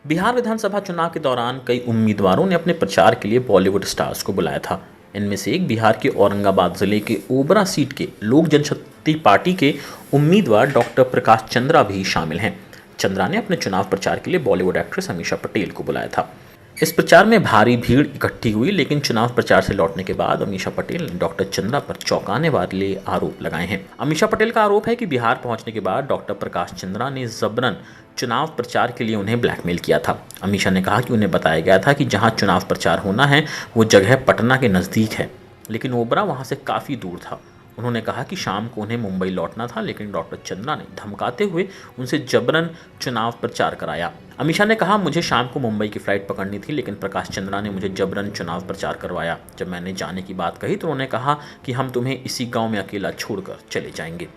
बिहार विधानसभा चुनाव के दौरान कई उम्मीदवारों ने अपने प्रचार के लिए बॉलीवुड स्टार्स को बुलाया था। इनमें से एक बिहार के औरंगाबाद जिले के ओबरा सीट के लोक जनशक्ति पार्टी के उम्मीदवार डॉक्टर प्रकाश चंद्रा भी शामिल हैं। चंद्रा ने अपने चुनाव प्रचार के लिए बॉलीवुड एक्ट्रेस अमीषा पटेल को बुलाया था। इस प्रचार में भारी भीड़ इकट्ठी हुई, लेकिन चुनाव प्रचार से लौटने के बाद अमीषा पटेल ने डॉक्टर चंद्रा पर चौंकाने वाले आरोप लगाए हैं। अमीषा पटेल का आरोप है कि बिहार पहुंचने के बाद डॉक्टर प्रकाश चंद्रा ने जबरन चुनाव प्रचार के लिए उन्हें ब्लैकमेल किया था। अमीषा ने कहा कि उन्हें बताया गया था कि जहां चुनाव प्रचार होना है वो जगह पटना के नज़दीक है, लेकिन ओबरा वहां से काफ़ी दूर था। उन्होंने कहा कि शाम को उन्हें मुंबई लौटना था, लेकिन डॉक्टर चंद्रा ने धमकाते हुए उनसे जबरन चुनाव प्रचार कराया। अमीषा ने कहा, मुझे शाम को मुंबई की फ्लाइट पकड़नी थी, लेकिन प्रकाश चंद्रा ने मुझे जबरन चुनाव प्रचार करवाया। जब मैंने जाने की बात कही तो उन्होंने कहा कि हम तुम्हें इसी गांव में अकेला छोड़कर चले जाएंगे।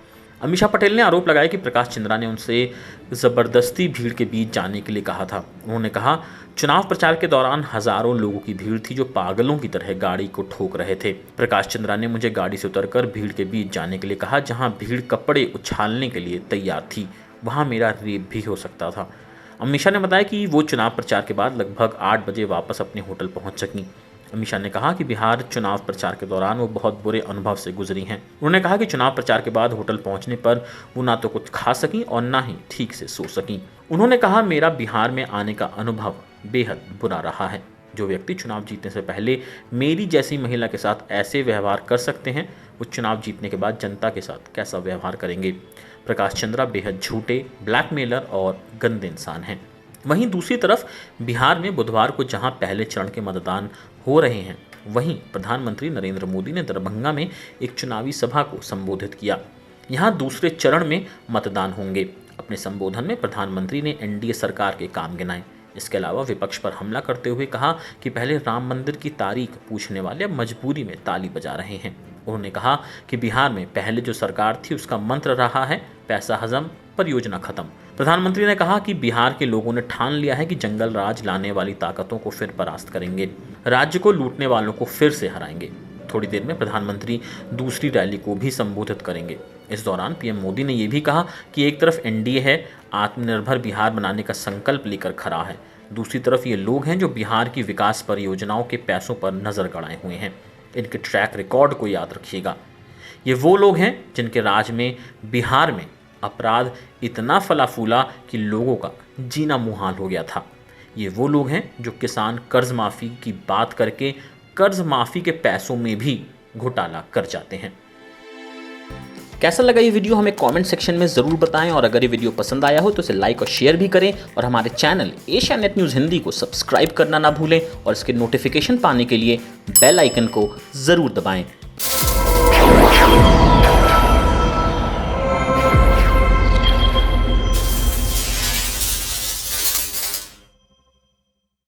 अमीषा पटेल ने आरोप लगाया कि प्रकाश चंद्रा ने उनसे ज़बरदस्ती भीड़ के बीच जाने के लिए कहा था। उन्होंने कहा, चुनाव प्रचार के दौरान हजारों लोगों की भीड़ थी जो पागलों की तरह गाड़ी को ठोक रहे थे। प्रकाश चंद्रा ने मुझे गाड़ी से उतरकर भीड़ के बीच जाने के लिए कहा। जहां भीड़ कपड़े उछालने के लिए तैयार थी, वहां मेरा रेप भी हो सकता था। अमीषा ने बताया कि वो चुनाव प्रचार के बाद लगभग 8 बजे वापस अपने होटल पहुंच सकीं। अमीषा ने कहा कि बिहार चुनाव प्रचार के दौरान वो बहुत बुरे अनुभव से गुजरी हैं। उन्होंने कहा कि चुनाव प्रचार के बाद होटल पहुंचने पर वो ना तो कुछ खा सकीं और ना ही ठीक से सो सकीं। उन्होंने कहा, मेरा बिहार में आने का अनुभव बेहद बुरा रहा है। जो व्यक्ति चुनाव जीतने से पहले मेरी जैसी महिला के साथ ऐसे व्यवहार कर सकते हैं, वो चुनाव जीतने के बाद जनता के साथ कैसा व्यवहार करेंगे। प्रकाश चंद्रा बेहद झूठे, ब्लैकमेलर और गंदे इंसान हैं। वहीं दूसरी तरफ बिहार में बुधवार को जहां पहले चरण के मतदान हो रहे हैं, वहीं प्रधानमंत्री नरेंद्र मोदी ने दरभंगा में एक चुनावी सभा को संबोधित किया। यहां दूसरे चरण में मतदान होंगे। अपने संबोधन में प्रधानमंत्री ने एनडीए सरकार के काम गिनाए। इसके अलावा विपक्ष पर हमला करते हुए कहा कि पहले राम मंदिर की तारीख पूछने वाले अब मजबूरी में ताली बजा रहे हैं। उन्होंने कहा कि बिहार में पहले जो सरकार थी उसका मंत्र रहा है, पैसा हजम, परियोजना खत्म। प्रधानमंत्री ने कहा कि बिहार के लोगों ने ठान लिया है कि जंगल राज लाने वाली ताकतों को फिर परास्त करेंगे, राज्य को लूटने वालों को फिर से हराएंगे। थोड़ी देर में प्रधानमंत्री दूसरी रैली को भी संबोधित करेंगे। इस दौरान पीएम मोदी ने यह भी कहा कि एक तरफ एनडीए है, आत्मनिर्भर बिहार बनाने का संकल्प लेकर खड़ा है, दूसरी तरफ ये लोग हैं जो बिहार की विकास परियोजनाओं के पैसों पर नजर गड़ाए हुए हैं। इनके ट्रैक रिकॉर्ड को याद रखिएगा। ये वो लोग हैं जिनके राज में बिहार में अपराध इतना फला फूला कि लोगों का जीना मुहाल हो गया था। ये वो लोग हैं जो किसान कर्ज माफ़ी की बात करके कर्ज माफ़ी के पैसों में भी घोटाला कर जाते हैं। कैसा लगा ये वीडियो हमें कमेंट सेक्शन में ज़रूर बताएं, और अगर ये वीडियो पसंद आया हो तो इसे लाइक और शेयर भी करें, और हमारे channel Asia net news Hindi को सब्सक्राइब करना ना भूलें, और इसके नोटिफिकेशन पाने के लिए बेल आइकन को ज़रूर दबाएं।